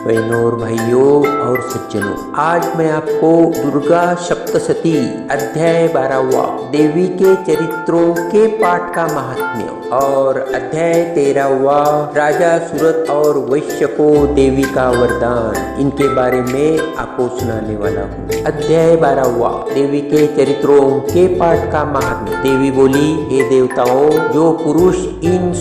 बहनों और भाइयों और सज्जनों, आज मैं आपको दुर्गा सप्तशती अध्याय 12वां देवी के चरित्रों के पाठ का महात्म्य और अध्याय 13वां राजा सूरत और वैश्य को देवी का वरदान, इनके बारे में आपको सुनाने वाला हूँ। अध्याय 12वां देवी के चरित्रों के पाठ का महात्म्य। देवी बोली, हे देवताओं, जो पुरुष इन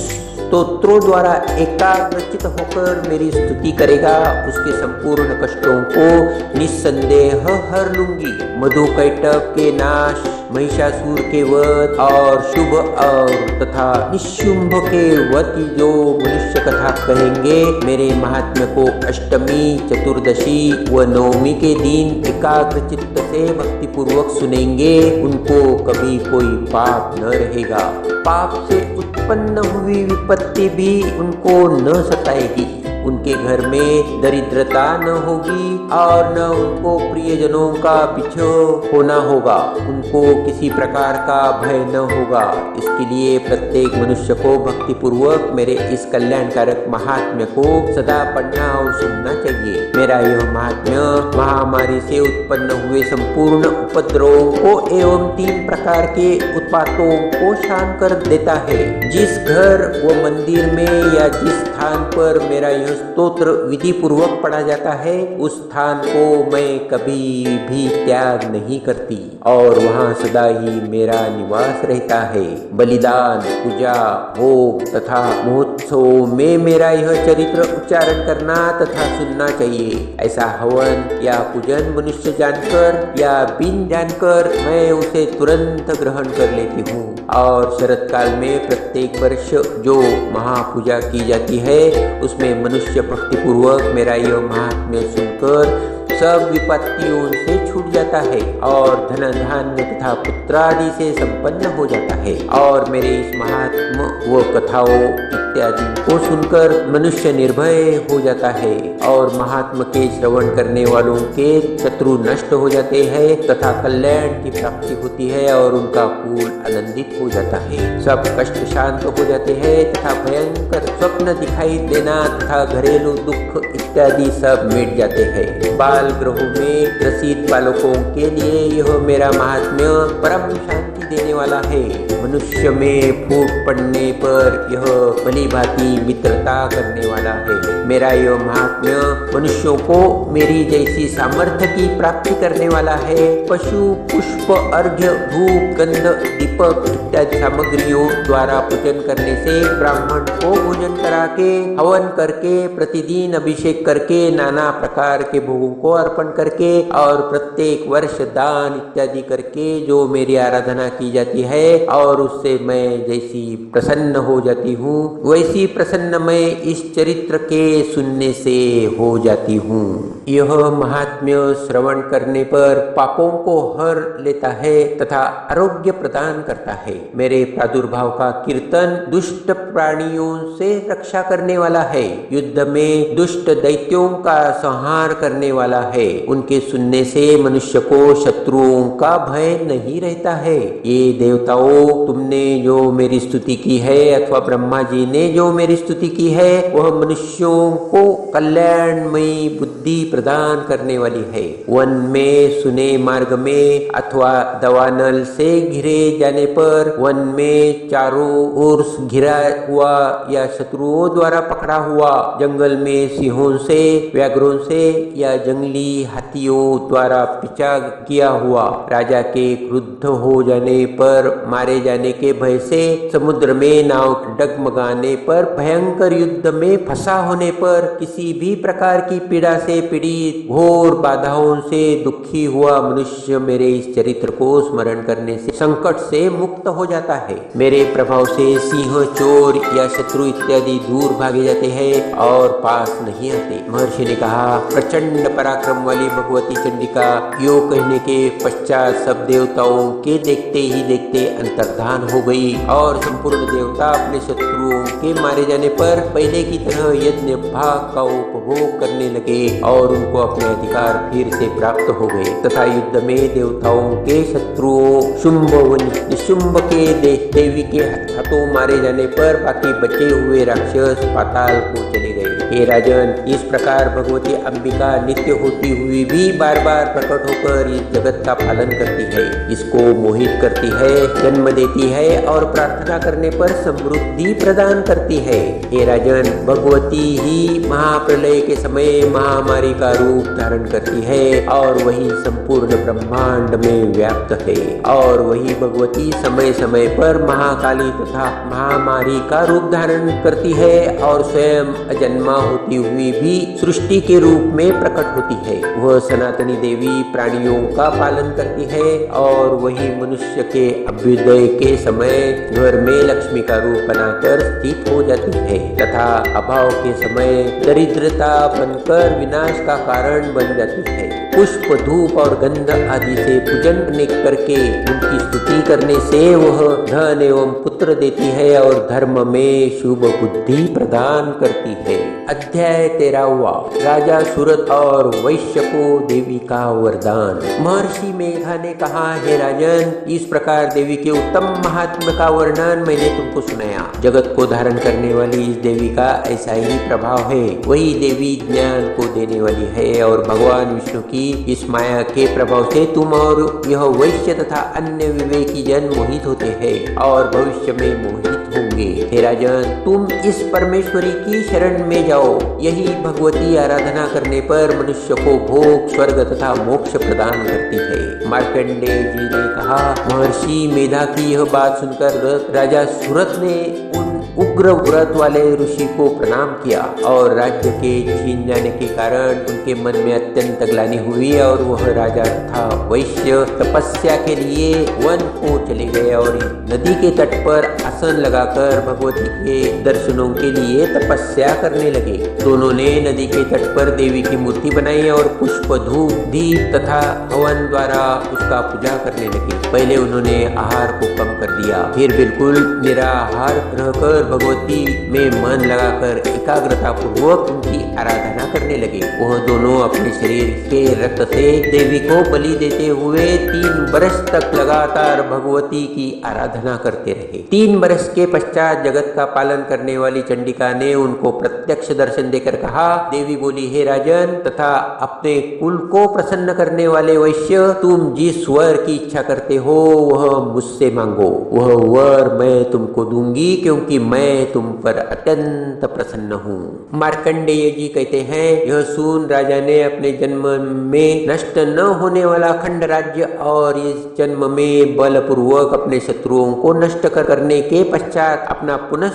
स्तोत्रों द्वारा एकाग्रचित होकर मेरी स्तुति करेगा, उसके संपूर्ण कष्टों को निस्संदेह हर लूंगी। मधुकैटभ के नाश, महिषासुर के वध और शुभ और तथा निशुंभ के वध जो मनुष्य कथा कहेंगे, मेरे महात्म्य को अष्टमी, चतुर्दशी व नवमी के दिन एकाग्र चित्त से भक्ति पूर्वक सुनेंगे, उनको कभी कोई पाप न रहेगा। पाप से उत्पन्न हुई विपत्ति भी उनको न सताएगी। उनके घर में दरिद्रता न होगी और न उनको प्रियजनों का बिछोह होना होगा। उनको किसी प्रकार का भय न होगा। इसके लिए प्रत्येक मनुष्य को भक्ति पूर्वक मेरे इस कल्याणकारक महात्म्य को सदा पढ़ना और सुनना चाहिए। मेरा यह महात्म्य महामारी से उत्पन्न हुए संपूर्ण उपद्रवों को एवं 3 प्रकार के उत्पातों को शांत कर देता है। जिस घर व मंदिर में या जिस स्थान पर मेरा यह स्तोत्र विधि पूर्वक पढ़ा जाता है, उस स्थान को मैं कभी भी त्याग नहीं करती और वहाँ सदा ही मेरा निवास रहता है। बलिदान, पूजा, भोग तथा महोत्सव में मेरा यह चरित्र उच्चारण करना तथा सुनना चाहिए। ऐसा हवन या पूजन मनुष्य जानकर या बिन जानकर मैं उसे तुरंत ग्रहण कर लेती हूँ। और शरत काल में प्रत्येक वर्ष जो महापूजा की जाती है, उसमें मनुष्य भक्ति पूर्वक मेरा यह महात्म्य सुनकर सब विपत्तियों से छूट जाता है और धन धान्य तथा पुत्रादि से संपन्न हो जाता है। और मेरे इस महात्म्य व कथाओं इत्यादि को सुनकर मनुष्य निर्भय हो जाता है और महात्म्य के श्रवण करने वालों के शत्रु नष्ट हो जाते हैं तथा कल्याण की प्राप्ति होती है और उनका कुल आनंदित हो जाता है। सब कष्ट शांत हो जाते हैं तथा भयंकर स्वप्न दिखाई देना तथा घरेलू दुख इत्यादि सब मिट जाते हैं। बाल ग्रहों में ग्रसित बालकों के लिए यह मेरा महात्म्य परम शांति देने वाला है। मनुष्य में फूट पड़ने पर यह भली भांति मित्रता करने वाला है। मेरा यह महात्म्य मनुष्यों को मेरी जैसी सामर्थ्य की प्राप्ति करने वाला है। पशु, पुष्प, अर्घ्य, धूप, गंध, दीपक इत्यादि सामग्रियों द्वारा पूजन करने से, ब्राह्मण को भोजन करा के, हवन करके, प्रतिदिन अभिषेक करके, नाना प्रकार के भोगों को अर्पण करके और प्रत्येक वर्ष दान इत्यादि करके जो मेरी आराधना की जाती है और उससे मैं जैसी प्रसन्न हो जाती हूँ, वैसी प्रसन्न मैं इस चरित्र के सुनने से हो जाती हूँ। यह महात्म्य श्रवण करने पर पापों को हर लेता है तथा आरोग्य प्रदान करता है। मेरे प्रादुर्भाव का कीर्तन दुष्ट प्राणियों से रक्षा करने वाला है। युद्ध में दुष्ट दैत्यों का संहार करने वाला है। उनके सुनने से मनुष्य को शत्रुओं का भय नहीं रहता है। ये देवताओं, तुमने जो मेरी स्तुति की है अथवा ब्रह्मा जी ने जो मेरी स्तुति की है, वह मनुष्यों को कल्याणमयी बुद्धि प्रदान करने वाली है। वन में, सुने मार्ग में अथवा दवानल से घिरे जाने पर, वन में चारों ओर घिरा हुआ या शत्रुओं द्वारा पकड़ा हुआ, जंगल में सिंहों से, व्याघ्रों से या जंगली हाथियों द्वारा पीछा किया हुआ, राजा के क्रुद्ध हो जाने पर, मारे जाने के भय से, समुद्र में नाव डगमगाने पर, भयंकर युद्ध में फंसा होने पर, किसी भी प्रकार की पीड़ा से पीड़ित, घोर बाधाओं से दुखी हुआ मनुष्य मेरे इस चरित्र को स्मरण करने से संकट से मुक्त हो जाता है। मेरे प्रभाव से सिंह, चोर या शत्रु इत्यादि दूर भागे जाते हैं और पास नहीं आते। महर्षि ने कहा, प्रचंड पराक्रम वाली भगवती चंडिका यो कहने के पश्चात सब देवताओं के देखते ही देखते अंतर्धान हो गई और संपूर्ण देवता अपने शत्रुओं के मारे जाने पर पहले की तरह यज्ञ भाग का उपभोग करने लगे और उनको अपने अधिकार फिर से प्राप्त हो गए तथा युद्ध में देवताओं के शत्रुओं शुंभ व निशुंभ के देवी के हाथों मारे जाने पर बाकी बचे हुए राक्षस पाताल को चले गए। हे राजन, इस प्रकार भगवती अंबिका नित्य होती हुई भी बार बार प्रकट होकर इस जगत का पालन करती है, इसको मोहित करती है, जन्म देती है और प्रार्थना करने पर समृद्धि प्रदान करती है। हे राजन, भगवती ही महाप्रलय के समय महामारी का रूप धारण करती है और वही संपूर्ण ब्रह्मांड में व्याप्त है, और वही भगवती समय समय पर महाकाली तथा महामारी का रूप धारण करती है और स्वयं अजन्मा होती हुई भी सृष्टि के रूप में प्रकट होती है। वह सनातनी देवी प्राणियों का पालन करती है और वही मनुष्य के अभ्युदय के समय घर में लक्ष्मी का रूप बनाकर स्थित हो जाती है तथा अभाव के समय दरिद्रता बनकर विनाश का कारण बन जाती है। पुष्प, धूप और गंध आदि से पूजन करके उनकी स्तुति करने से वह धन एवं पुत्र देती है और धर्म में शुभ बुद्धि प्रदान करती है। अध्याय 13वां, राजा सूरत और वैश्य को देवी का वरदान। महर्षि मेघा ने कहा, हे राजन, इस प्रकार देवी के उत्तम महात्म्य का वर्णन मैंने तुमको सुनाया। जगत को धारण करने वाली इस देवी का ऐसा ही प्रभाव है। वही देवी ज्ञान को देने वाली है और भगवान विष्णु की इस माया के प्रभाव से तुम और यह वैश्य तथा अन्य विवेकी जन मोहित होते हैं और भविष्य में मोहित होंगे। हे राजन, तुम इस परमेश्वरी की शरण में जाओ। यही भगवती आराधना करने पर मनुष्य को भोग, स्वर्ग तथा मोक्ष प्रदान करती है। मार्कंडेय जी ने कहा, महर्षि मेधा की यह बात सुनकर राजा सूरत ने उन उग्र व्रत वाले ऋषि को प्रणाम किया और राज्य के छीन जाने के कारण उनके मन में अत्यंत ग्लानि हुई और वह राजा तथा वैश्य तपस्या के लिए वन को चले गए और नदी के तट पर आसन लगाकर भगवती के दर्शनों के लिए तपस्या करने लगे। दोनों ने नदी के तट पर देवी की मूर्ति बनाई और पुष्प, धूप, दीप तथा हवन द्वारा उसका पूजा करने लगे। पहले उन्होंने आहार को कम कर दिया, फिर बिल्कुल निराहार रहकर भगवती में मन लगाकर एकाग्रता पूर्वक उनकी आराधना करने लगे। वह दोनों अपने शरीर के रक्त से देवी को बलि देते हुए 3 वर्ष तक लगातार भगवती की आराधना करते रहे। 3 वर्ष के पश्चात जगत का पालन करने वाली चंडिका ने उनको प्रत्यक्ष दर्शन देकर कहा, देवी बोली, हे राजन तथा अपने कुल को प्रसन्न करने वाले वैश्य, तुम जिस वर की इच्छा करते हो वह मुझसे मांगो। वह वर मैं तुमको दूंगी क्योंकि मैं तुम पर अत्यंत प्रसन्न हूँ। मार्कंडेय जी कहते हैं, यह सुन राजा ने अपने जन्म में नष्ट न होने वाला खंड राज्य और इस जन्म में बलपूर्वक अपने शत्रुओं को नष्ट करने के पश्चात अपना पुनः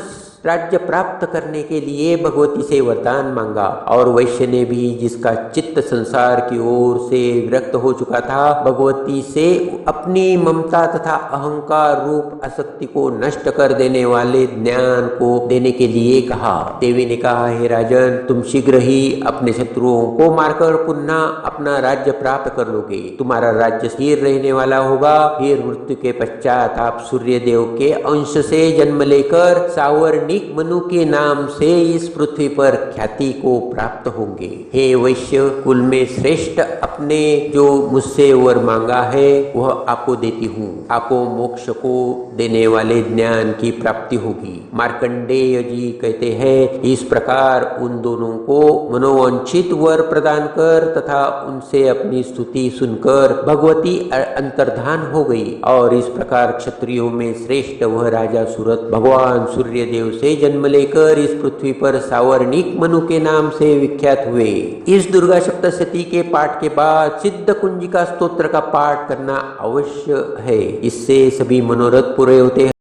राज्य प्राप्त करने के लिए भगवती से वरदान मांगा। और वैश्य ने भी, जिसका चित्त संसार की ओर से विरक्त हो चुका था, भगवती से अपनी ममता तथा अहंकार रूप आसक्ति को नष्ट कर देने वाले ज्ञान को देने के लिए कहा। देवी ने कहा, हे राजन, तुम शीघ्र ही अपने शत्रुओं को मारकर पुनः अपना राज्य प्राप्त कर लोगे। तुम्हारा राज्य स्थिर रहने वाला होगा। फिर मृत्यु के पश्चात आप सूर्य देव के अंश से जन्म लेकर सावर मनु के नाम से इस पृथ्वी पर ख्याति को प्राप्त होंगे। हे वैश्य कुल में श्रेष्ठ, अपने जो मुझसे वर मांगा है वह आपको देती हूँ। आपको मोक्ष को देने वाले ज्ञान की प्राप्ति होगी। मार्कंडेय जी कहते हैं, इस प्रकार उन दोनों को मनोवांछित वर प्रदान कर तथा उनसे अपनी स्तुति सुनकर भगवती अंतर्धान हो गई और इस प्रकार क्षत्रियों में श्रेष्ठ वह राजा सूरत भगवान सूर्य देव से जन्म लेकर इस पृथ्वी पर सावर्णिक मनु के नाम से विख्यात हुए। इस दुर्गा सप्तशती के पाठ के बाद सिद्ध कुंजिका स्तोत्र का पाठ करना अवश्य है। इससे सभी मनोरथ पूरे होते हैं।